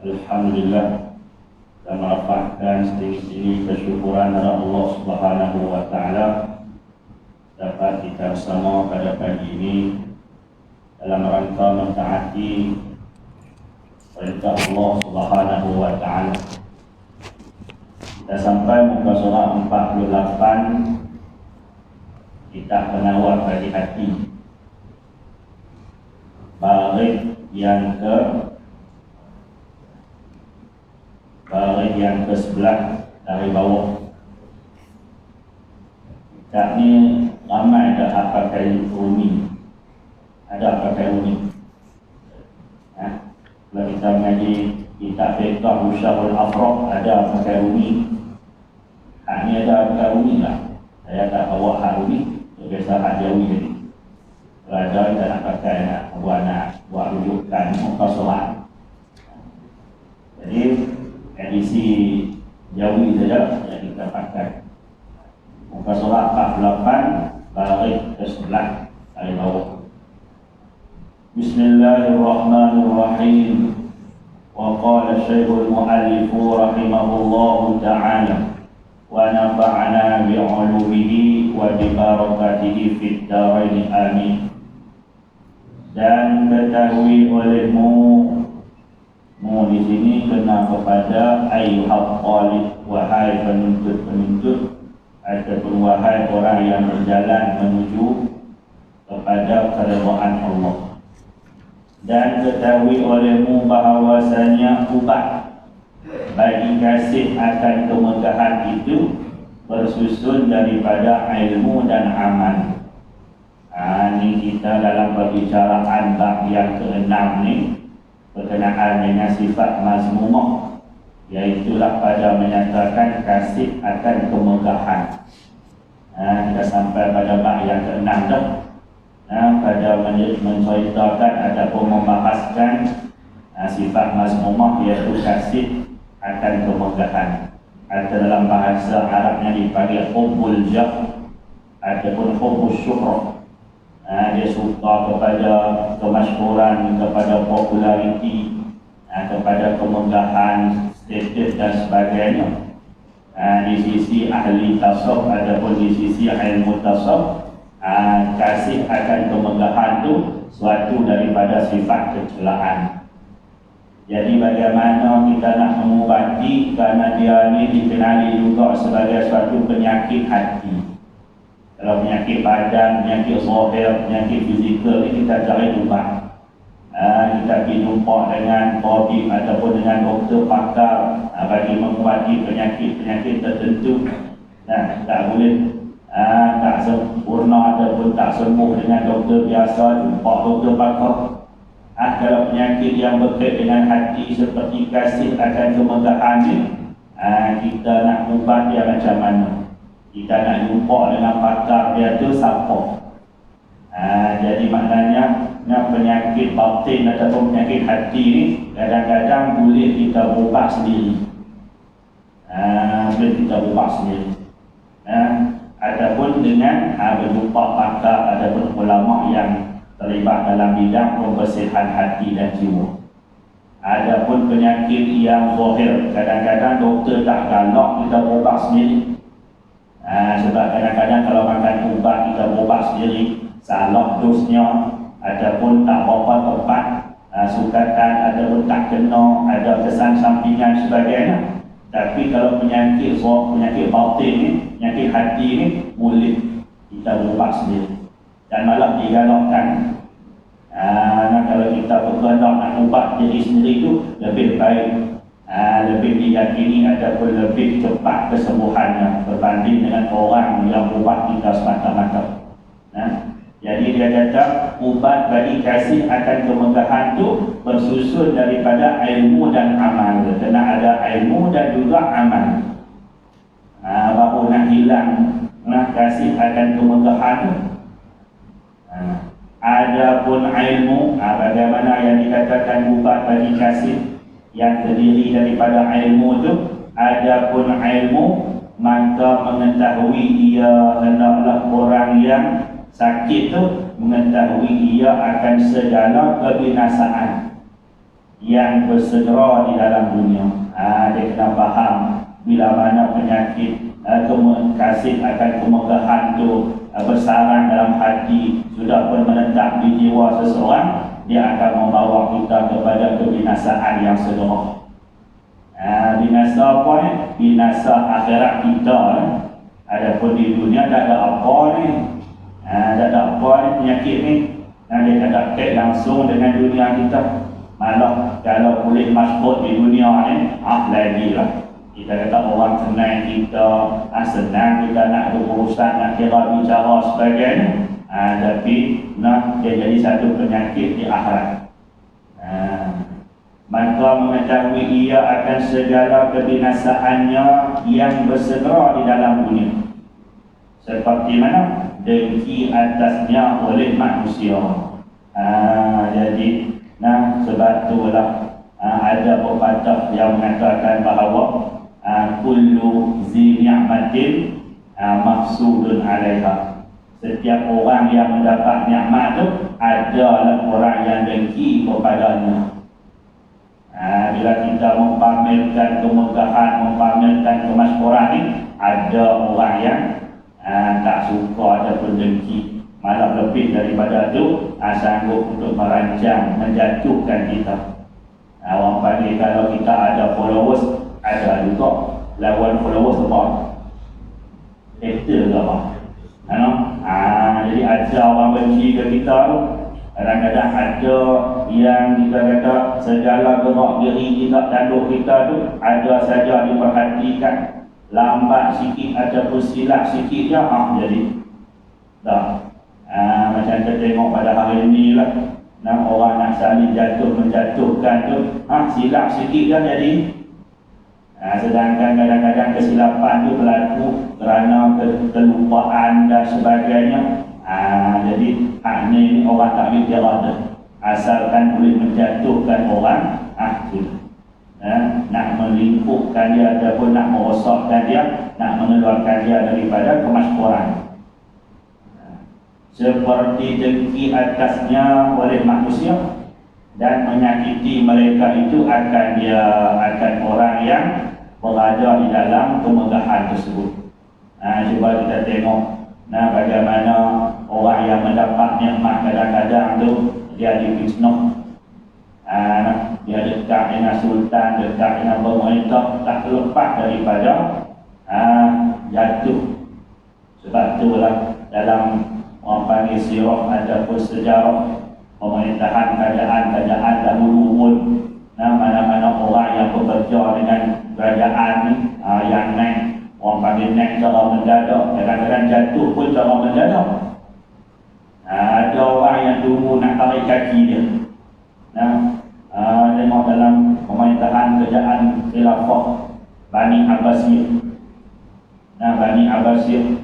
Alhamdulillah, dan merapatkan setinggi-tinggi kesyukuran kepada Allah Subhanahu wa Ta'ala dapat kita bersama pada pagi ini dalam rangka mentaati perintah Allah Subhanahu wa Ta'ala. Kita sampai muka surah 48, kita penawar bagi hati, baris yang ke-11 dari bawah. Kita ni ramai dah pakai rumi. Ada pakai rumi. Kalau kita mengaji kitab fiqh Usyarul Afraq, ada pakai rumi. Hak ni ada pakai rumi lah. Saya tak bawa hak rumi, biasa hak jawi jadi. Kalau ada kita nak pakai, buat rujukan muka surat. Jadi edisi Jawi saja yang kita pakai. Muka surat 48 baris ke-11 dari bawah. Bismillahirrahmanirrahim. Wa qala Syekhul Mu'allif rahimahullahu ta'ala wa nafa'ana bi'ulumihi wa bibarakatihi fid dharain amin. Dan ketahui olehmu di sini kena kepada ayyuhal talib, wahai penuntut ataupun wahai orang yang berjalan menuju kepada keridhaan Allah. Dan ketahui olehmu bahawasanya ubat bagi kasih akan kemegahan itu bersusun daripada ilmu dan amal. Ini kita dalam perbicaraan bab yang ke-6 ni berkenaan dengan sifat mazmumah, iaitulah pada menyatakan kasih akan kemegahan. Kita sampai pada bab yang ke-6 dah. Pada menceritakan ataupun membahaskan sifat mazmumah, iaitu kasih akan kemegahan, atau dalam bahasa Arabnya dipanggil hubbul jah ataupun hubbus syuhrah. Dia suka kepada kemasyhuran, kepada populariti, kepada kemegahan, status dan sebagainya. Di sisi ahli tasawuf ataupun di sisi ilmu tasawuf, kasih akan kemegahan itu suatu daripada sifat kecelaan. Jadi bagaimana kita nak mengubati, kerana dia ni dikenali juga sebagai suatu penyakit hati. Kalau penyakit badan, penyakit zahir, penyakit fizikal ni kita cari ubat. Kita pergi jumpa dengan tabib ataupun dengan doktor pakar bagi mengubati penyakit-penyakit tertentu. Tak boleh tak sempurna ataupun tak sembuh dengan doktor biasa, jumpa doktor pakar. Kalau penyakit yang berkait dengan hati seperti kasih akan kemegahan ni, kita nak ubat dia macam mana? Kita nak jumpa dengan pakar dia tu siapa? Jadi maknanya penyakit batin ataupun penyakit hati ni kadang-kadang boleh kita ubah sendiri. Ataupun dengan berjumpa pakar ataupun ulama yang terlibat dalam bidang pembersihan hati dan jiwa. Adapun penyakit yang zahir, kadang-kadang doktor tak galak kita ubah sendiri. Sebab kadang-kadang kalau makan ubat kita ubah sendiri, salah dosnya ataupun tak berapa tepat sukatan ataupun tak kena, ada kesan sampingan sebagainya. Tapi kalau penyakit batin ni, penyakit hati ni, boleh kita ubah sendiri dan malah digalakkan. Kalau kita berkehendak nak ubah diri sendiri tu lebih baik, lebih diyakini ataupun lebih cepat kesembuhannya berbanding dengan orang yang ubat kita semata-mata. Jadi dia kata ubat bagi kasih akan kemegahan tu bersusun daripada ilmu dan amal. Kena ada ilmu dan juga amal. Baru nak hilang kasih akan kemegahan tu. Adapun ilmu, bagaimana yang dikatakan ubat bagi kasih yang terdiri daripada ilmu tu. Adapun ilmu, maka mengetahui ia hendaklah orang yang sakit tu mengetahui ia akan segala kebinasaan. yang bersegera di dalam dunia. Dia kena faham bila mana penyakit kasih akan kemegahan tu bersarang dalam hati, sudah pun menetap di jiwa seseorang, dia akan membawa kita kepada kebinasaan yang segera. Binasa apa ni? Binasa akhirat kita. Adapun di dunia tak ada apa ni. Tak ada apa ni penyakit ni. Dia tak ada kait langsung dengan dunia kita. Malah kalau boleh masuk di dunia ni, lagi lah. Kita kata orang senang kita, senang kita nak berurusan, nak kira bicara sebagainya. Tapi dia jadi satu penyakit di akhirat. Maka mengetahui ia akan segala kebinasaannya yang bersegera di dalam dunia. Seperti mana? Dengki atasnya oleh manusia. Jadi, sebab itulah ada pepatah yang mengatakan bahawa kullu zi ni'matin mahsudun 'alaiha. Setiap orang yang mendapat nikmat tu adalah orang yang dengki kepadanya. Bila kita mempamerkan kemegahan, mempamerkan kemasyhuran ni, ada orang yang tak suka ataupun dengki. Malah lebih daripada itu, sanggup untuk merancang, menjatuhkan kita. Orang panggil kalau kita ada followers, ada juga lawan followers apa? Hater ke apa? Jadi ada orang benci ke kita tu. Kadang-kadang ada yang kita kata segala gerak geri kita, tanduk kita tu ada saja diperhatikan. Lambat sikit ataupun silap sikit je, jadi dah. Macam kita tengok pada hari ini lah, orang nak saling menjatuhkan tu, silap sikit je jadi. Sedangkan kadang-kadang kesilapan tu berlaku kerana kelupaan dan sebagainya. Jadi ni orang tak berkira dah. Asalkan boleh menjatuhkan orang, nak melingkupkan dia ataupun nak merosakkan dia, nak mengeluarkan dia daripada kemasyhuran. Seperti dengki atasnya oleh manusia dan menyakiti mereka itu akan orang yang berada di dalam kemegahan tersebut. Cuba kita tengok bagaimana orang yang mendapat nikmat kadang-kadang tu dia difitnah. Dia dekat dengan sultan, dekat dengan pemerintah, tak terlepas daripada jatuh. Sebab itulah dalam orang panggil sirah ataupun sejarah pemerintahan kerajaan dahulu pun, mana-mana orang yang bekerja dengan kerajaan ni, yang naik, orang panggil naik cara mendadak, kadang-kadang jatuh pun cara mendadak. Ada orang yang dulu nak tarik kaki dia. Tengok dalam pemerintahan kerajaan khilafah Bani Abbasiyah. Bani Abbasiyah,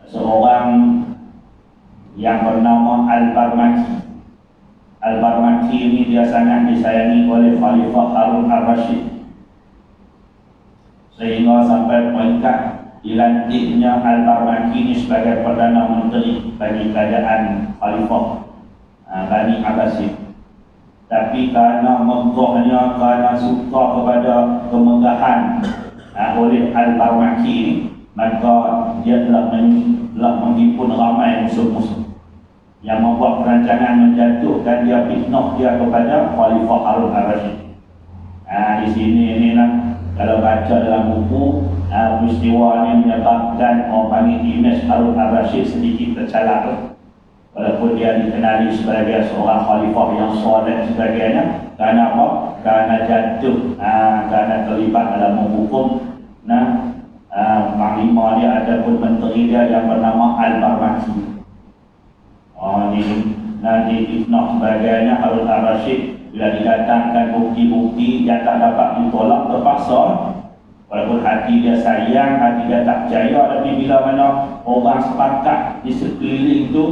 seorang yang bernama Al-Barmaki. Al-Barmaki ini dia sangat disayangi oleh Khalifah Harun al-Rashid, sehingga sampai peringkat dilantiknya Al-Barmaki ini sebagai Perdana Menteri bagi kerajaan Khalifah Bani Abbasiyah. Tapi kerana megahnya, kerana suka kepada kemegahan oleh Al-Barmaki ini, maka dia telah menghimpun ramai musuh-musuh yang membuat perancangan menjatuhkan dia, fitnah dia kepada Khalifah Harun al-Rashid. Di sini kalau baca dalam buku, peristiwa ini menyebabkan orang panggil imej Harun al-Rashid sedikit tercalak. Walaupun dia dikenali sebagai seorang khalifah yang soleh sebagainya, kerana apa? Kerana jatuh, kerana terlibat dalam menghukum panglima dia ataupun menteri dia yang bernama Al-Barmaki. Nanti fitnah sebagainya. Harun al-Rashid bila didatangkan bukti-bukti yang tak dapat ditolak, terpaksa, walaupun hati dia sayang, hati dia tak percaya, tapi bila mana orang sepakat di sekeliling itu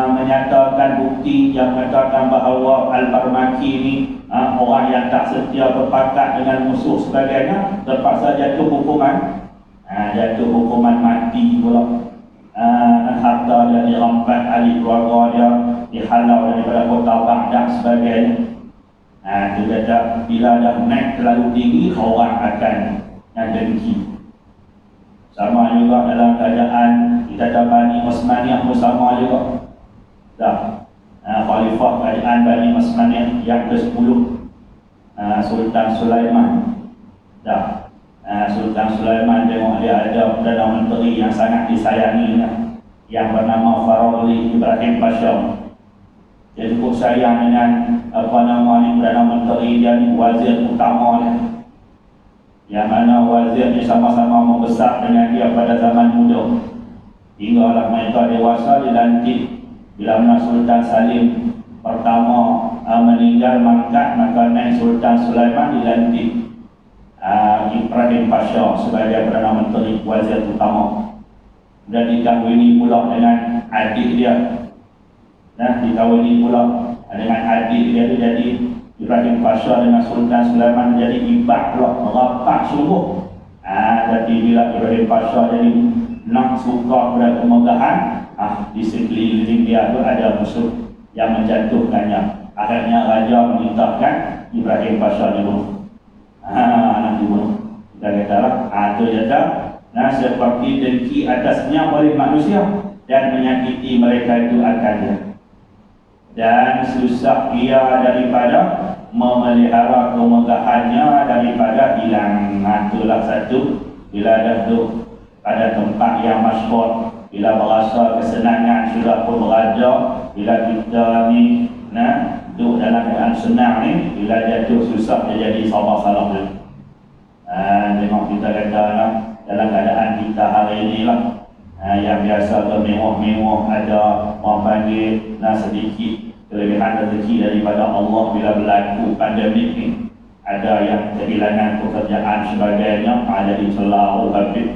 menyatakan bukti yang mengatakan bahawa Al-Barmaki ini orang yang tak setia, berpakat dengan musuh sebagainya, terpaksa jatuh hukuman mati pula. Harta dia dirampas, ahli keluarga dia dihalau daripada kota Baghdad sebagainya. Itu kata bila dah naik terlalu tinggi, orang akan dengki. Sama juga dalam keadaan kita ada Bani Utsmaniyah pun sama juga. Dah khalifah kerajaan Bani Utsmaniyah yang ke-10, Sultan Sulaiman. Dah Sultan Sulaiman tengok dia ada Perdana Menteri yang sangat disayanginya, yang bernama Farauli Ibrahim Pasha. Dia cukup sayang dengan Perdana Menteri dia ni, wazir utama dia, yang mana wazir ni sama-sama membesar dengan dia pada zaman muda. Hinggalah mereka dewasa dilantik. Bila mana Sultan Salim pertama meninggal mangkat, maka naik Sultan Sulaiman dilantik Ibrahim Pasha sebagai Perdana Menteri, wazir utama. Dan dikahwini pula dengan adik dia. Dikahwini pula dengan adik dia tu, jadi Ibrahim Pasha dengan Sultan Sulaiman menjadi ibad pula, rapat sungguh. Tapi bila Ibrahim Pasha jadi nak suka pada kemegahan, di sekeliling dia tu ada musuh yang menjatuhkannya. Akhirnya raja memerintahkan Ibrahim Pasha dibunuh. Nak dibunuh. Kita katalah, itu kata, seperti dengki atasnya oleh manusia dan menyakiti mereka itu akan dia. Dan susah ia daripada memelihara kemegahannya daripada hilang. Itulah satu. Bila dah duduk pada tempat yang masyhur, bila berasa kesenangan sudah pun berada, bila kita ni duduk dalam keadaan senang ni, bila jatuh susah dia jadi sabar-sabar dulu. Tengok kita kata dalam keadaan kita hari ini lah, yang biasa bermewah-mewah, ada orang panggil sedikit kelebihan rezeki daripada Allah. Bila berlaku pandemik ni, ada yang kehilangan pekerjaan sebagainya, jadi selalu habis.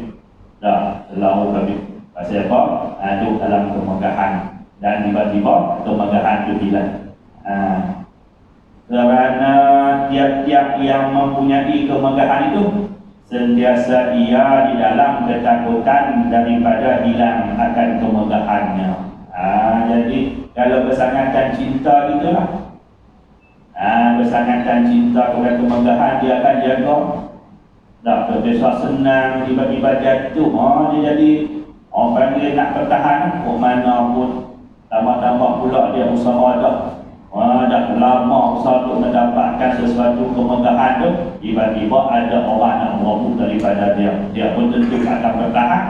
Selalu habis. Pasal apa? Duduk dalam kemegahan, dan tiba-tiba kemegahan itu hilang. Kerana tiap-tiap yang mempunyai kemegahan itu sentiasa ia di dalam ketakutan daripada hilang akan kemegahannya. Jadi kalau bersangatan cinta gitulah, bersangatan cinta kepada kemegahan, dia akan jaga. Terbiasa senang, tiba-tiba jatuh, dia jadi orang panggil nak bertahan. Mana pun tambah-tambah pula dia usaha dah lama usaha untuk mendapatkan sesuatu kemegahan tu, tiba-tiba ada orang nak merebut daripada dia pun tentu akan bertahan.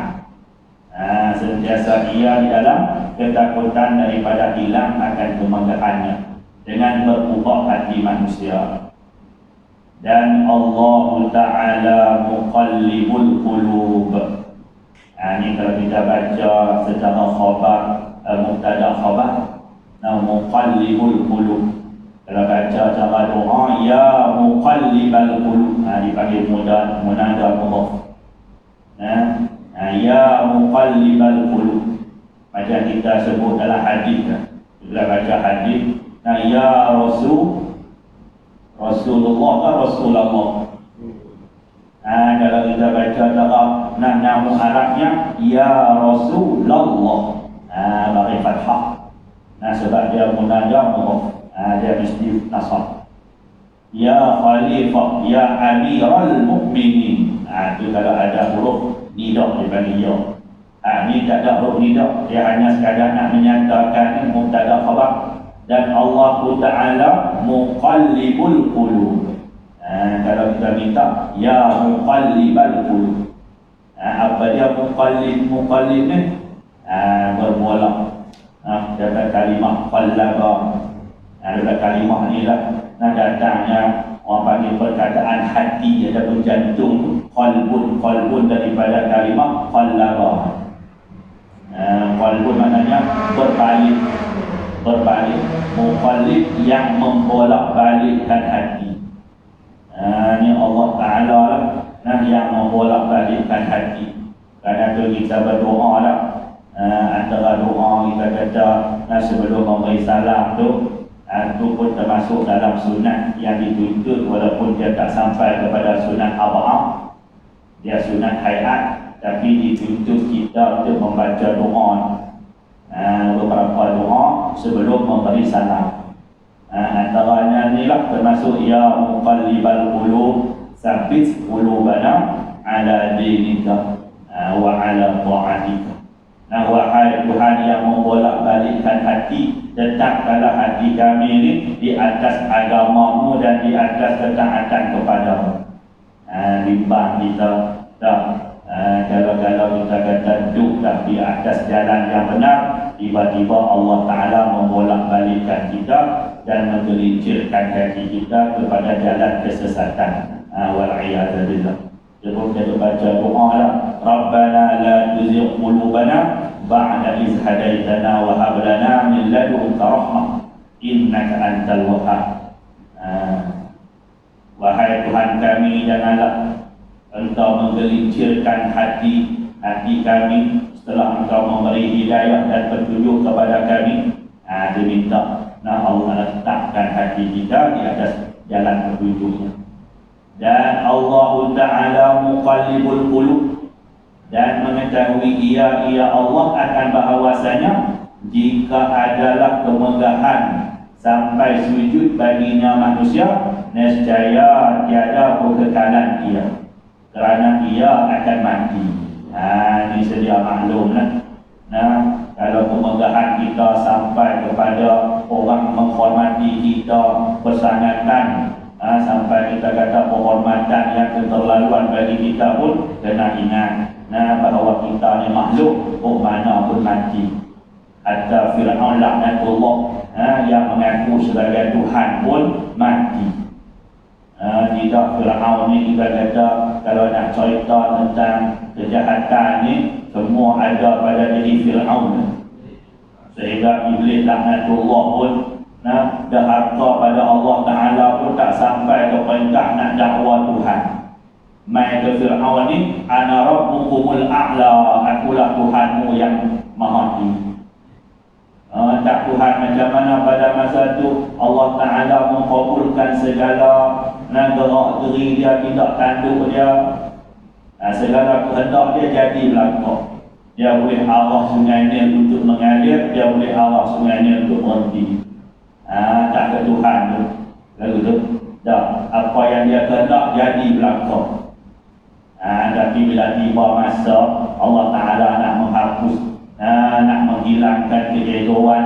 Sentiasa ia di dalam ketakutan daripada hilang akan kemegahannya dengan berubah hati manusia. Dan Allah Ta'ala muqallibul qulub. Ini kalau kita baca secara khabar, mubtada khabar, muqallibul qulub. Kalau baca cara doa, ya muqallibal qulub, dipanggil munada mudhaf. Ya muqallibal qulub, macam kita sebut dalam hadis kan. Bila baca hadis, ya Rasulullah kan Rasulullah. Kalau kita baca dalam nama Arabnya, ya Rasulullah, bagi fathah. Sebab dia munada mudhaf, dia mesti nasab. Ya Khalifah, ya Amirul Mukminin. Itu kalau ada huruf nidah dipanggil ya. Ini tak ada huruf nidah, dia hanya sekadar nak menyatakan mubtada khabar. Dan Allah Ta'ala muqallibul qulub. Kalau kita minta ya muqallibal qulub, apa dia muqallib ni? Bermula dapat kalimah qallaba. Dapat kalimah ni lah datangnya orang panggil perkataan hati ataupun jantung, qalbun daripada kalimah qallaba. Qalbun maknanya berbalik, muqallib yang membolak-balikkan hati. Ini Allah Ta'ala lah yang membolak-balikkan hati. Kerana tu kita berdoa lah. Antara doa kita kata sebelum memberi salam tu, itu pun termasuk dalam sunat yang dituntut, walaupun dia tak sampai kepada sunat ab'ah, dia sunat hayat, tapi dituntut kita untuk membaca doa, beberapa doa sebelum memberi salam. Antaranya inilah termasuk ya muqallibal qulub sabbit qulubana ala dinika wa ala ta'atika. Nah, wahai Tuhan yang membolak-balikkan hati, tetapkanlah hati kami ini di atas agamamu dan di atas ketaatan kepadamu. Limbah kita dah kalau kita kata duduk dah di atas jalan yang benar, tiba-tiba Allah Ta'ala membolak-balikkan kita dan menggelincirkan kaki kita kepada jalan kesesatan. Wal'iyadzubillah. Sebelum kita baca doa lah, Rabbana la tuzigh qulubana ba'da iz hadaitana wa hab lana min ladunka rahmah innaka antal wahhab. Wahai Tuhan kami, janganlah Engkau menggelincirkan hati kami setelah Engkau memberi hidayah dan petunjuk kepada kami. Dia minta Allah letakkan hati kita di atas jalan petunjuknya. Dan Allah Ta'ala muqallibul qulub, dan mengetahui ia Allah akan bahawasanya jika adalah kemegahan sampai sujud baginya manusia, nescaya tiada kekekalan ia, kerana ia akan mati. Ini sedia maklum lah. Kalau kemegahan kita sampai kepada orang menghormati kita bersangatan, sampai kita kata penghormatan yang keterlaluan bagi kita pun kena ingat bahawa kita ni makhluk, mana pun mati. Hatta Fir'aun laknatullah yang mengaku sebagai Tuhan pun mati. Tidak Fir'aun ni kita kata kalau nak cerita tentang kejahatan ni, semua ada pada diri Fir'aun. Sehingga Iblis laknatullah pun dah harta pada Allah Ta'ala pun tak sampai ke perintah nak dakwa Tuhan. Mai ke Fir'aun ni, ana rabbukumul a'la, akulah Tuhanmu yang maha tinggi. Tak Tuhan macam mana pada masa tu Allah Ta'ala mengabulkan segala gerak geri dia, tindak tanduk dia, segala kehendak dia jadi berlaku. Dia boleh arah sungai Nil untuk mengalir, dia boleh arah sungai Nil untuk berhenti. Tak ke Tuhan tu. Lalu tu dah apa yang dia kehendak jadi berlaku. Tapi bila tiba masa Allah Ta'ala nak menghapus, nak menghilangkan keegoan,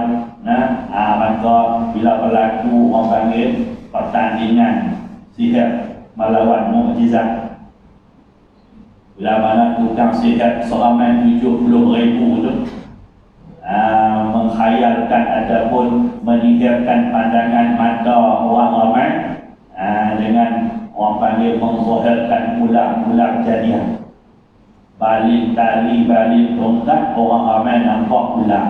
maka bila berlaku orang panggil pertandingan sihir melawan mukjizat, bila mana tukang sihir seramai 70,000 tu menghayalkan ataupun menyihirkan pandangan mata orang ramai dengan orang panggil menzahirkan ular-ular jadian. Balik tali, balik tongkat, orang ramai nampak ular.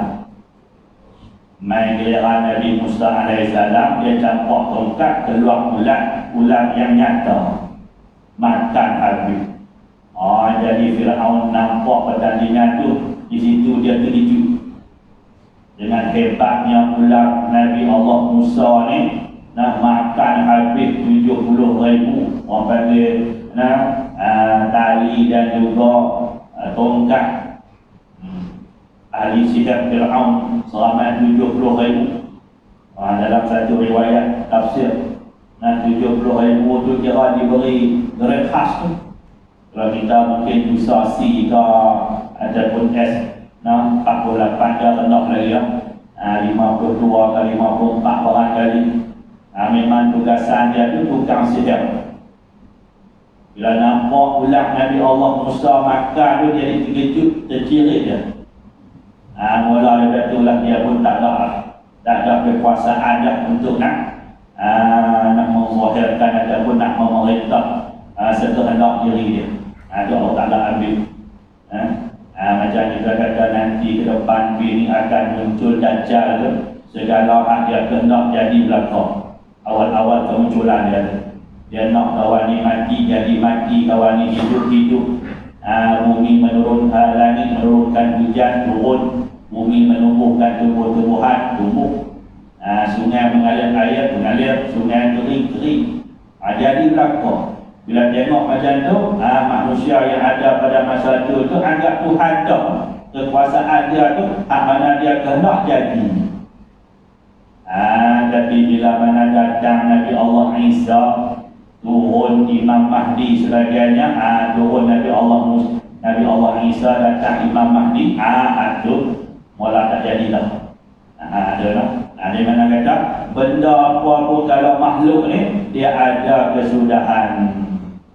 Main giliran Nabi Musa AS, dia campak tongkat, keluar ular yang nyata, makan habis. Jadi Fir'aun nampak pertandingan tu, di situ dia terkejut dengan hebatnya ular Nabi Allah Musa ni, makan habis 70,000 orang panggil tali dan juga tongkat. Ahli sihir Fir'aun seramai 70,000. Dalam satu riwayat tafsir, 70,000 tu kira diberi gerai khas tu. Kalau kita mungkin usasi ke ataupun S 48 dia rendah lagi 52 ke 54 barangkali. Memang tugasan dia tu tukang sihir. Bila nampak ular Nabi Allah Musa makan tu, dia terkejut, tercirit dia. Mula daripada itulah dia pun tak ada kekuasaan dah untuk nak menzahirkan ataupun nak memerintah sekehendak diri dia. Itu Allah Ta'ala ambil. Macam kita kata nanti ke depan ini akan muncul Dajjal tu, segala hak dia kehendak jadi belakang. Awal-awal kemunculan dia nak kawan ni mati jadi mati, kawan ni hidup. Bumi menurun, langit menurunkan hujan turun, bumi menumbuhkan tumbuh-tumbuhan tumbuh, sungai mengalir air mengalir, sungai kering. Jadi belakang. Bila tengok macam tu, manusia yang ada pada masa tu anggap Tuhan dah. Kekuasaan dia tu hak mana dia kehendak jadi. Tapi bila mana datang Nabi Allah Isa, turun Imam Mahdi sebagainya, turun Nabi Allah Isa, datang Imam Mahdi, itu mula tak jadilah. Adalah. Di mana kata benda apa-apa kalau makhluk ni dia ada kesudahan,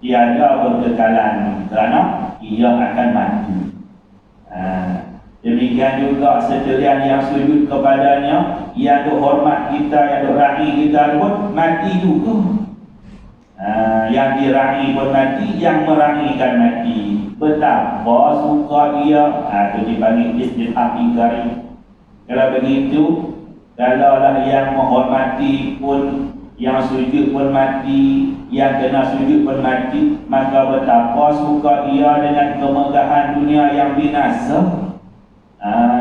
dia ada berkekalan, kerana ia akan mati. Demikian juga sekalian yang sujud kepadanya, yang hormat kita, yang ra'i kita pun mati juga. Yang dira'i pun mati, yang mera'ikan mati. Betapa suka dia, itu dipanggil istihaqi karim. Kalau begitu, kalau lah yang menghormati pun, yang sujud pun mati, yang kena sujud pun mati, maka betapa suka dia dengan kemegahan dunia yang binasa.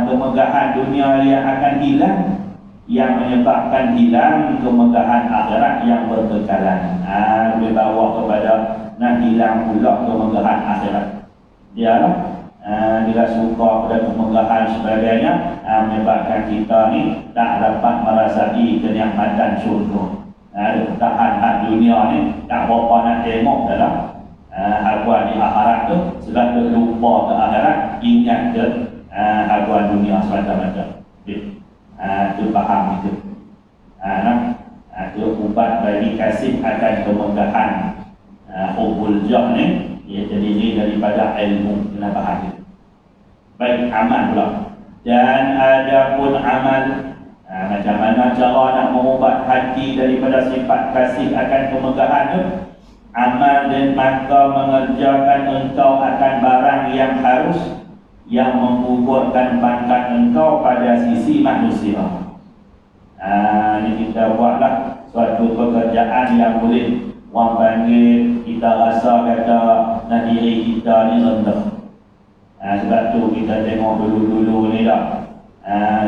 Kemegahan dunia yang akan hilang, yang menyebabkan hilang kemegahan akhirat yang berkekalan. Dibawa kepada nak hilang pula kemegahan akhirat. Dia bila suka pada kemegahan sebagainya, menyebabkan kita ni tak dapat merasai kenikmatan syurga. Tahan hak dunia ni tak berapa nak tengok dalam haluan di akhirat tu, sebab tu lupa ke akhirat, ingat ke haluan dunia semata-mata. Itu faham itu. Itu ubat bagi kasih akan kemegahan hubul jah ni, ia terdiri daripada ilmu. Kena faham itu. Baik, amal pula. Dan ada pun amal, macam mana cara nak mengubat hati daripada sifat kasih akan kemegahan itu. Amal dan maka mengerjakan engkau akan barang yang harus, yang menggugurkan pangkat engkau pada sisi manusia. Ini kita buatlah suatu pekerjaan yang boleh orang panggil, kita rasa kata nak diri kita ni rendah. Sebab tu kita tengok dulu-dulu ni dah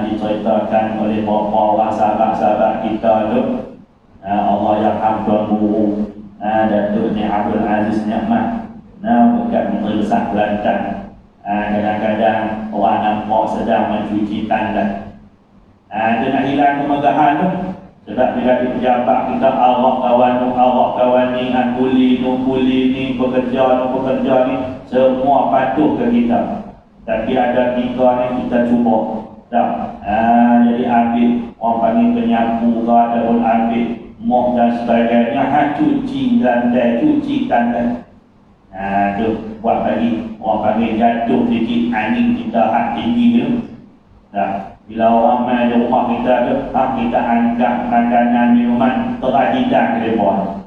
diceritakan oleh beberapa orang sahabat-sahabat kita tu, Allah yang Tuan Guru Datuk Ni Abdul Aziz Ni'mat, bukan Menteri Besar Kelantan. Kadang-kadang orang nampak sedang mencuci tandas. Dia nak hilang kemegahan tu, sebab bila di pejabat kita awak kawan ni, kuli ni, pekerja ni, semua patuh ke kita. Tapi ada tiga ni kita cuba tak. Jadi ambil orang panggil penyapu ke, ataupun ambil mop dan sebagainya, cuci lantai, cuci tandas. Tu buat bagi orang panggil jatuh sikit angin kita hak tinggi tu. Bila orang main di rumah kita tu, kita angkat makanan, minuman, terhidang ke depan.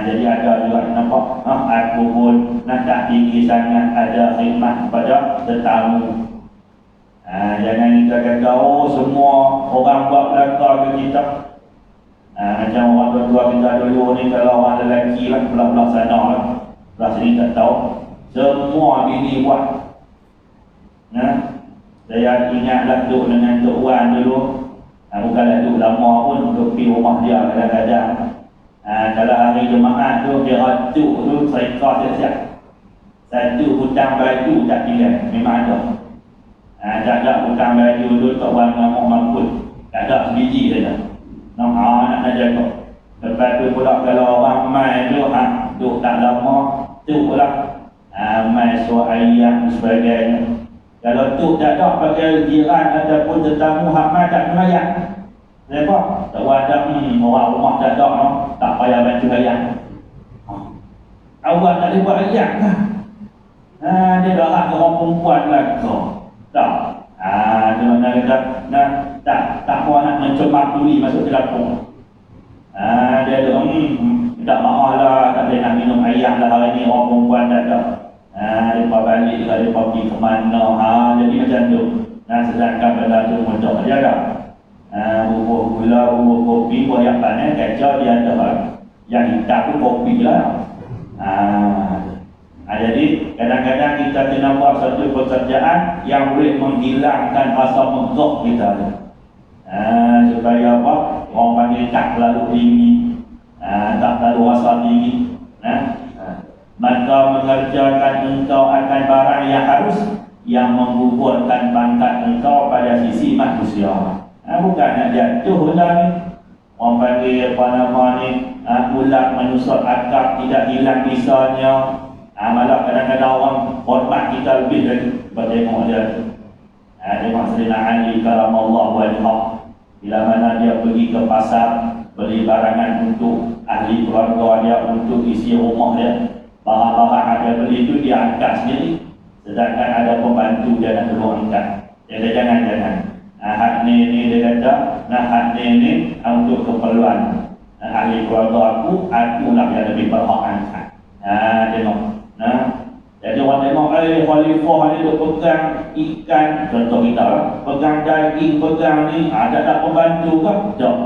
Jadi ada juga nampak, aku pun nak tak tinggi sangat, ada khidmat kepada tetamu. Jangan kita kata, semua orang buat belakang ke kita. Macam orang tua-tua kita dulu ni, kalau orang lelaki lah, belah-belah sana lah, belah sini tak tahu, semua bini buat. Saya ingatlah duduk dengan Tok Wan dulu, bukanlah duduk lama pun, duduk pergi rumah dia kadang-kadang. Kalau hari Jumaat tu, dia ratuk tu, saya kau siap-siap. Satu hutang baju tak tinggal, memang ada. Tak ada hutang baju tu, Tok Wan ngamuk mampus, tak ada sebiji saja. Nak jaga. Lepas tu pula kalau orang mai tu, duduk tak lama, tu pula mai suara ayam sebagainya. Kalau tu tak ada pakai jiran ataupun tetamu hak mai tak sembahyang. Kenapa? Tak ada orang rumah tak ada, tak payah bantu ayam. Awak tak boleh buat ayam kan? Dia dah hak orang perempuan lah kau. Tak. Dia mana kata tak mau nak mencemar duri masuk ke dapur. Dia ada tak maaf lah, tak boleh nak minum ayam lah hari ni, orang perempuan tak ada. Mereka balik juga, mereka pergi ke mana, jadi macam tu. Sedangkan benda tu mudah dia tak. Bubur gula, bubur kopi, buah yang panas, kacau dia ada. Yang hitam tu kopi lah. Jadi kadang-kadang kita kena buat satu pekerjaan yang boleh menghilangkan rasa megah kita tu. Supaya apa? Orang panggil tak terlalu tinggi, tak terlalu rasa tinggi. Maka mengerjakan engkau akan barang yang harus, yang menggugurkan pangkat engkau pada sisi manusia. Bukan nak jatuh lah ni. orang panggil apa nama ni, ulat menusuk akap tidak hilang bisanya. Malah kadang-kadang orang hormat kita lebih dari tengok dia. Tengok Sayyidina Ali karamallahu wajhah, bila mana dia pergi ke pasar beli barangan untuk ahli keluarga dia, untuk isi rumah dia, bahan-bahan ada beli itu dia angkat sendiri, sedangkan ada pembantu dia nak tolong angkat. Dia kata jangan. Hak ni dia kata, hak ni untuk keperluan ahli keluarga aku lah yang lebih berhak angkat. Tengok. Jadi orang tengok khalifah ni duk pegang ikan, contoh kita lah, pegang daging, pegang ni, ada pembantu ke? Tak.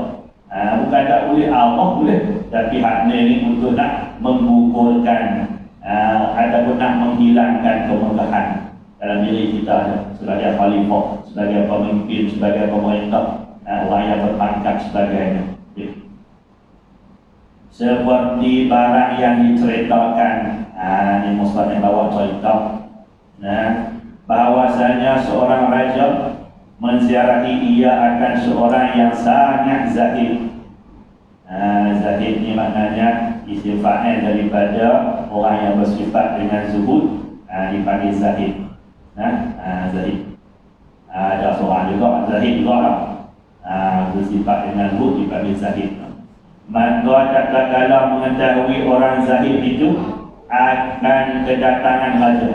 Bukan tak boleh, Allah boleh. Tapi hak ni untuk nak menggugurkan ataupun nak menghilangkan kemegahan dalam diri kita sebagai khalifah, sebagai pemimpin, sebagai pemerintah, orang yang berpangkat sebagainya. Seperti barang yang diceritakan, ini Muslim yang bawa cerita, bahwasanya seorang raja menziarahi ia akan seorang yang sangat zahid. Zahid ni maknanya isim fa'il daripada orang yang bersifat dengan zuhud, dipanggil zahid. Zahid. Ada seorang juga zahid juga bersifat dengan zuhud, dipanggil zahid. Maka tak kala mengetahui orang zahid itu akan kedatangan raja.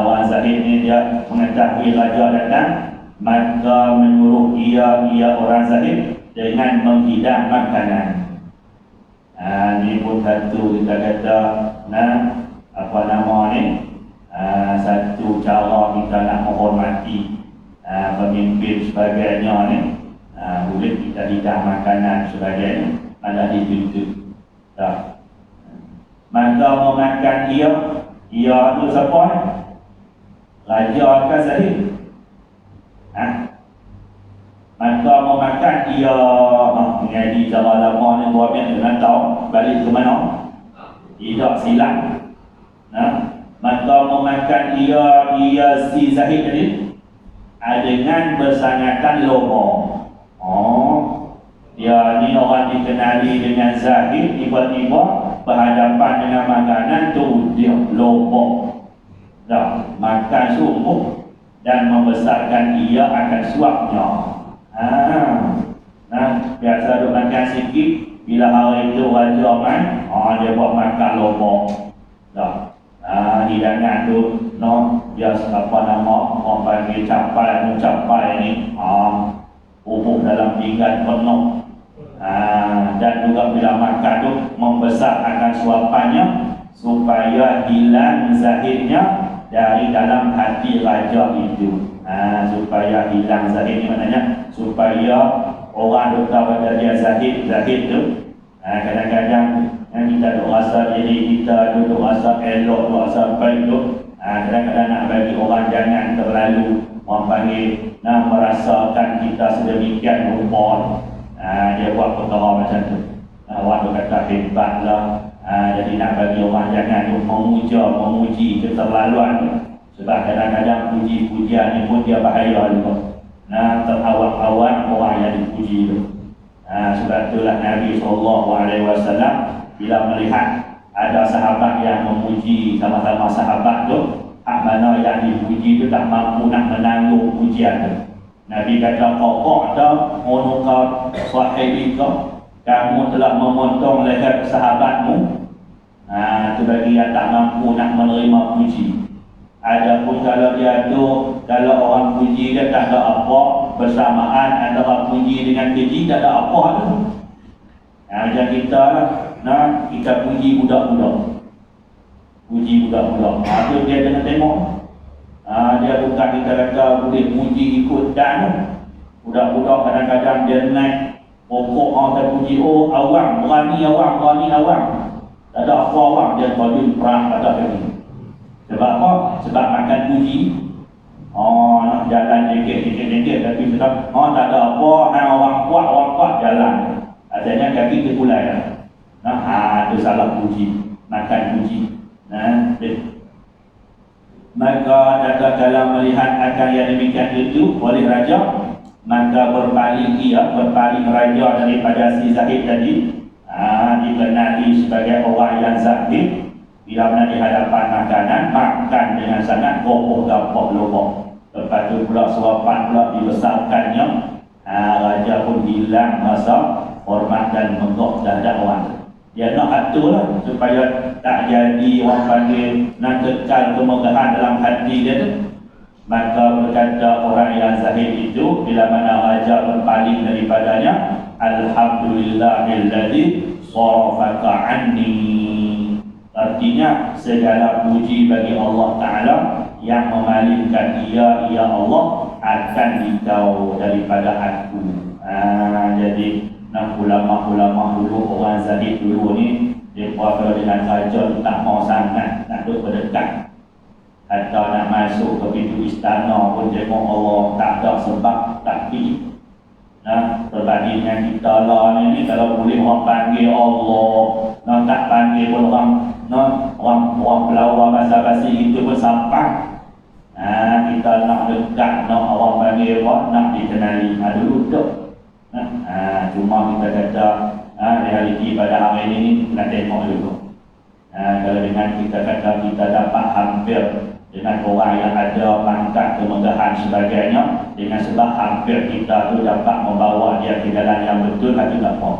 Orang zahid ni dia mengetahui raja datang, maka menyuruh ia orang zahid dengan menghidang makanan. Ini pun satu kita kata apa nama ni, satu cara kita nak menghormati pemimpin sebagainya ni. Boleh kita hidang makanan sebagainya, ada dituntut. Maka memakan ia itu siapa? Raja ke zahid? Maka memakan ia menjadi cara lama ni buat dengan tahu balik ke mana? Tidak silang. Maka memakan ia si zahid tadi dengan bersangatan lobo. Dia ni orang dikenali dengan zahid, tiba-tiba berhadapan dengan makanan tu dia lobo. Makan sungguh dan membesarkan ia akan suapnya. Biasa duk makan sikit, bila hari itu raja main, dia buat makan lobo. Hidangan tu dia apa nama, orang panggil capai ni, bubuk dalam pinggan penuh. Dan juga bila makan tu membesar akan suapannya supaya hilang zahidnya dari dalam hati raja itu. Supaya hilang zahid ni maknanya supaya orang tahu pada dia zahid tu. Kadang-kadang kita duk rasa diri kita duk rasa elok, duk rasa baik tu. Kadang-kadang nak bagi orang jangan terlalu orang panggil merasakan kita sedemikian rupa. Dia buat perkara macam tu. Orang kata hebat lah. Jadi nak bagi orang jangan memuji keterlaluan. Sebab kadang-kadang puji-pujian ni pun dia bahaya juga. Terawak-awak orang yang dipuji tu. Sebab itulah Nabi SAW bila melihat ada sahabat yang memuji sama-sama sahabat tu, mana yang dipuji tu tak mampu nak menanggung pujian tu, Nabi kata, "Kau tak menukar sahibi kau, kamu telah memotong leher sahabatmu." Itu bagi yang tak mampu nak menerima puji. Adapun kalau dia tu, kalau orang puji dia tak ada apa, bersamaan antara puji dengan keji tak ada apa tu. Macam kita lah, kita puji budak-budak. Puji budak-budak. Itu dia kena tengok. Dia bukan kita kata boleh puji ikut dan. Budak-budak kadang-kadang dia naik pokok orang terpuji, awang, berani awang. Tak ada apa awang, dia terjun perang pada kami. Sebab apa? Sebab makan puji. Nak jalan dikit tapi sebab tak ada apa, orang kuat jalan. Asalnya kaki terkulai lah. Itu salah puji, makan puji. Maka dalam melihat akan yang demikian itu oleh raja, maka berpaling raja daripada si Zahid tadi, dikenali sebagai orang yang zahid. Bila mana di hadapan makanan, makan dengan sangat kokoh gampang lubang. Lepas tu pula suapan pula dibesarkannya, raja pun hilang rasa hormat dan megah terhadap orang. Dia nak atur lah supaya tak jadi orang panggil nak kekal kemegahan dalam hati dia tu. Maka berkata orang yang zahid itu, bila mana raja berpaling daripadanya, Alhamdulillahilladzi sarafaka anni. Artinya segala puji bagi Allah Ta'ala yang memalingkan ia Allah akan dikau daripada aku. Jadi ulama-ulama dulu, orang zahid dulu ni, dia kalau dengan raja tak mau sangat nak duduk berdekat, atau nak masuk ke pintu istana pun tengok Allah tak ada sebab tak pergi. Berbanding dengan kita lah ni, kalau boleh orang panggil Allah, tak panggil pun orang pelawak bahasa-bahasa itu pun sampai. Kita nak dekat, nak orang panggil apa, nak dikenali, dulu duduk. Cuma kita kata realiti pada hari ini nak tengok dulu. Kalau dengan kita kata kita dapat hampir dengan orang yang ada pangkat kemegahan sebagainya, dengan sebab hampir kita tu dapat membawa dia ke jalan yang betul, itu tak apa.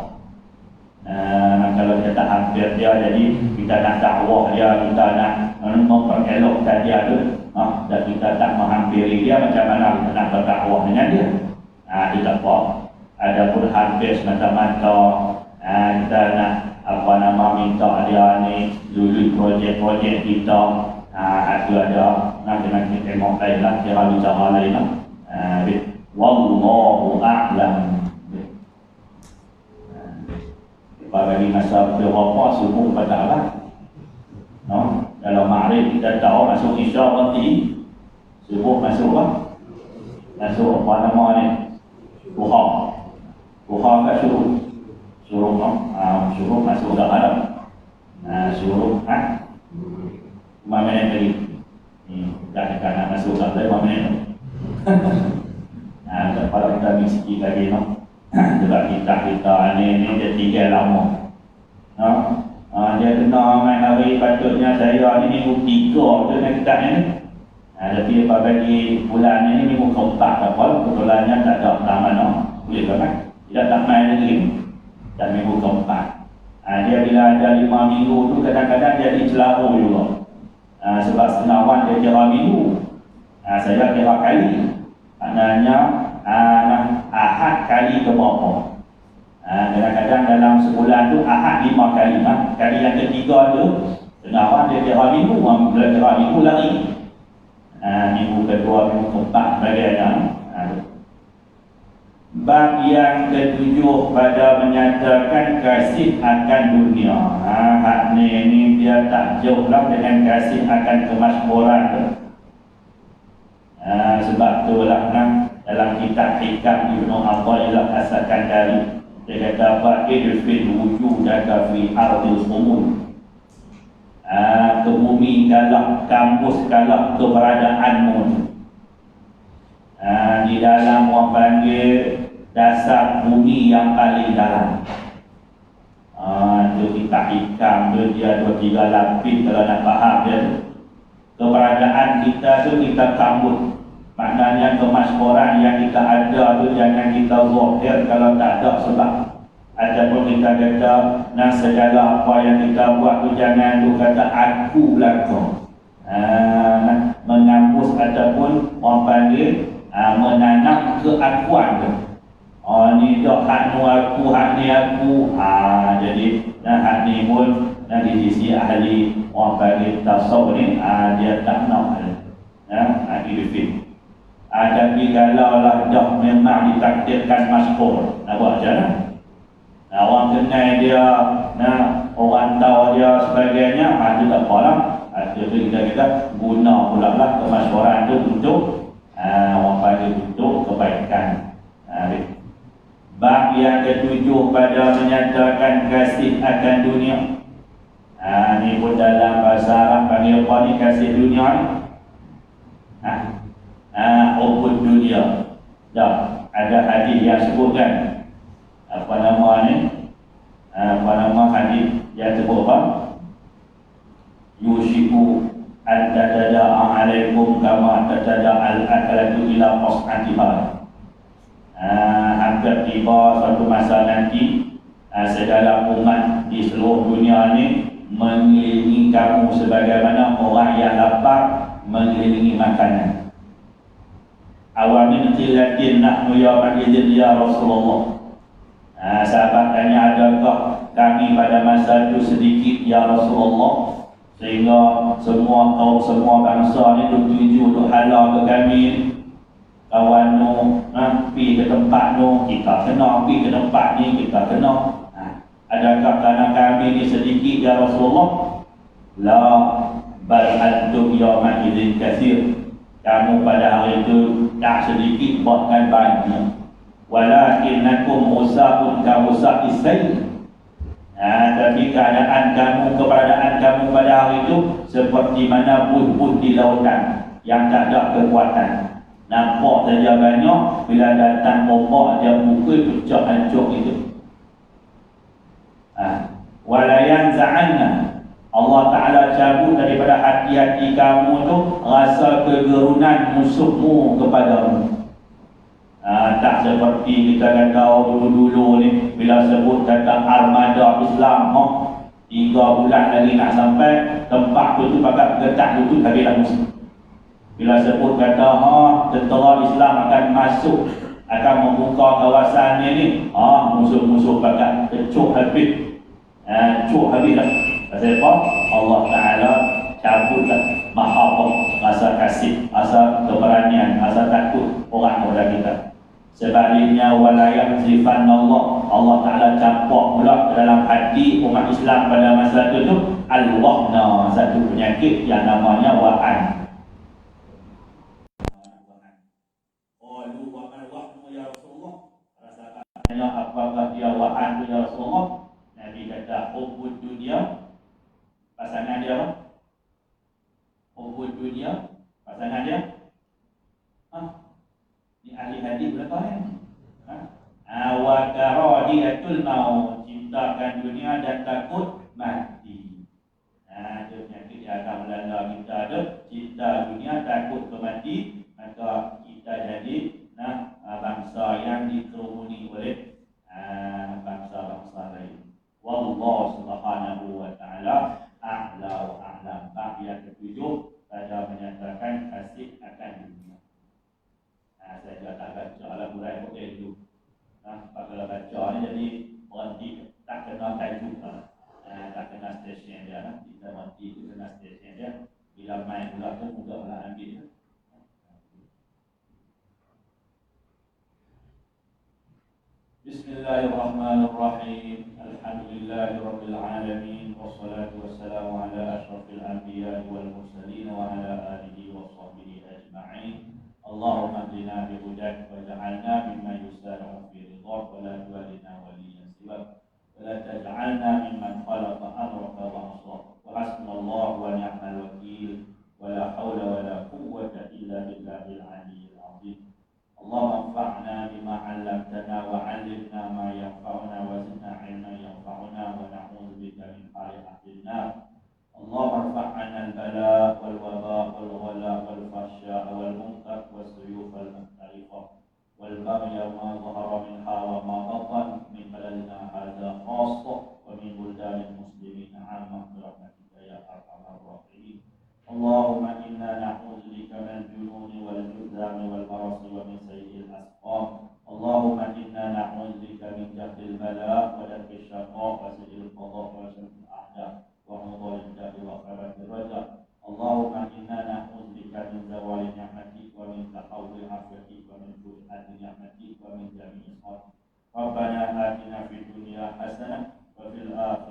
Kalau kita tak hampir dia, jadi kita nak dakwah dia, kita nak memperelokkan dia tu, dan kita tak menghampiri dia, macam mana kita nak berdakwah dengan dia? Itu tak apa. Adapun hampir semata-mata kita nak minta dia ni lulus projek-projek kita, itu ada dengan kita tengok lain lah, cara bicara lain lah. Wallahu a'lam. Bagi masa berapa subuh pada Allah, dalam Maghrib kita tahu masuk Isya berarti subuh masuk apa? Masuk apa nama ni? Duha ke suruh? Suruh masuk dah malam. Suruh mana yang tadi? Dah nak masuk sampai mana? Kalau kita miskin lagi sebab kita ni dia tinggal lama. Dia kena main hari, patutnya saya ni minggu 3 tu nak dekat ni. Tapi apa bagi bulan ni minggu keempat apa, kebetulannya tak ada tak mana. Boleh kan? Tidak tak main lagi. Dan minggu keempat. Dia bila ada 5 minggu tu kadang-kadang jadi celaru juga. Sebab senawan dia kira minggu. Saya kira kali. Maknanya Ahad kali ke berapa? Kadang-kadang dalam sebulan tu Ahad 5 kali. Kali yang ketiga tu senawan dia kira minggu. Bila kira minggu lari. Minggu kedua, minggu keempat sebagainya. Bab yang ketujuh pada menyatakan kasih akan dunia. Hak ni dia tak jauh lah dengan kasih akan kemasyhuran tu. Sebab tu lah dalam kitab Hikam Ibnu Athaillah As-Sakandari, dia kata fa'id fil wujudaka fi ardil umum. Ke bumi dalam kampus dalam keberadaanmu, di dalam orang panggil dasar bumi yang paling dalam. Itu kitab Hikam tu, dia 2-3 lapis kalau nak faham dia tu. Keberadaan kita tu kita sambut. Maknanya kemasyhuran yang kita ada tu jangan kita zahir kalau tak ada sebab. Ataupun kita kata segala apa yang kita buat tu jangan tu kata aku belakang. Mengampus ataupun orang panggil menanam keakuan tu. Ni dah hak nu aku, hak ni aku. Jadi hak ni pun di sisi ahli orang panggil tasawuf ni dia tak nak. Ilfil. Tapi kalau lah dah memang ditakdirkan masyhur, nak buat macam mana? Orang kenal dia, orang tahu dia sebagainya, itu tak apa lah. Itu kita guna pula lah kemasyhuran itu untuk orang panggil untuk kebaikan. Bab yang ketujuh pada menyatakan kasih akan dunia. Ini pun dalam bahasa Arab panggil apa ni kasih dunia ni? Hubud dunia. Dah, ada hadis yang sebutkan apa nama ni, apa nama hadis yang sebut apa, yushiku an tadada'a alaikum kama tadada'a al-akalatu ila qas'atiha. Hampir tiba suatu masa nanti segala umat di seluruh dunia ni mengelilingi kamu sebagaimana orang yang lapar mengelilingi makanan. Awalnya qilatin nahnu yawma idzin ya Rasulullah. Sahabat tanya, adakah kami pada masa itu sedikit ya Rasulullah, sehingga semua kaum, semua bangsa ni tuju untuk halal ke kami. Kawan tu pergi ke tempat tu, kita kena. Pergi ke tempat ni, kita kena. Adakah kerana kami ni sedikit ya Rasulullah? La bal antum yawma idzin katsir. Kamu pada hari itu tak sedikit, bahkan banyak. Walakinnakum usaqun ka usaqis sayl. Tapi keberadaan kamu pada hari itu seperti mana buih-buih di lautan yang tak ada kekuatan. Nampak saja banyak, bila datang ombak dia pukul, pecah hancur itu. Walayan za'anna, Allah Ta'ala cabut daripada hati-hati kamu tu rasa kegerunan musuhmu kepadamu. Tak seperti kita kata dulu-dulu ni, bila sebut kata armada Islam, 3 bulan lagi nak sampai, tempat tu bakal getak dulu habislah musuh. Bila sebut kata tentera Islam akan masuk, akan membuka kawasan ni, musuh-musuh bakal kecuk habis. Cuk habislah. Pasal apa? Allah Ta'ala cabutlah mahabbah, rasa kasih, rasa keberanian, rasa takut orang kepada kita. Sebaliknya walayat zifan Allah Ta'ala campak pula ke dalam hati umat Islam pada masa itu al-wahna, satu penyakit yang namanya wa'an. Qalu wa mal wahnu ya Rasulullah. Rasakan tanya apakah dia wa'an tu ya Rasulullah? Nabi kata hubbud dunia, pasangan dia apa? Hubbud dunia, pasangan dia ni ahli hadis berapa kan? Wa karadiyatul maut, cintakan dunia dan takut mati. Itu penyakit yang akan melanda kita ada, cinta dunia, takut mati. Maka kita jadi bangsa yang dikerumuni oleh bangsa-bangsa lain. Wallahu subhanahu wa ta'ala a'la wa a'lam. Bab yang ketujuh pada menyatakan kasih akan dunia. Saya tak baca lah mulai boleh dulu. Kalau baca ni jadi berhenti, tak kena tajuk lah. Tak kena stesen dia. Kita berhenti tu kena stesen dia. Bila main pula tu mudah lah ambil. Bismillahirrahmanirrahim. Alhamdulillahirabbil alamin, wassalatu wassalamu ala asyrafil anbiya'i wal mursalin wa ala alihi wa sahbihi ajma'in. Allahumma hdina bi hudak waj'alna mimman yusari'u fi ridhak wa la tuwallina waliyyan siwak wa la taj'alna mimman khalaqa amraka wa asrak. Wa hasbunallahu wa ni'mal wakeel wa la hawla wa la quwwata illa billahil aliyyil azim. Allahumma anfa'na bima 'allamtana wa 'allimna ma yanfa'una wa zidna 'ilman yanfa'una wa na'udzu bika min hali ahlin nar. Allahumma arfa'na al-bala wal waba wal ghala wal fahsya wal munkar was suyuf al mukhtalifah wal baghy ma dhahara minha wa ma batan min baladina hadha khassa wa min buldanil muslimin 'amma bi rahmatika ya arhamar rahimin. Allahumma inna na'udzu bika min al-jununi wal judami wal marasi wa min sayyi'il asqam. Allahumma inna na'udzu bika min jahdil bala wa darkil syaqa wa sayyi'il qada wa syarril a'da wa mudhil jahi wa khabathir raja. Allahumma inna na'udzu bika min zawali ni'matik wa min tahawwil afiyatik wa min su'ati ni'matik wa min jami'i isqatik. Rabbana atina fid dunya hasanah wa fil akhirati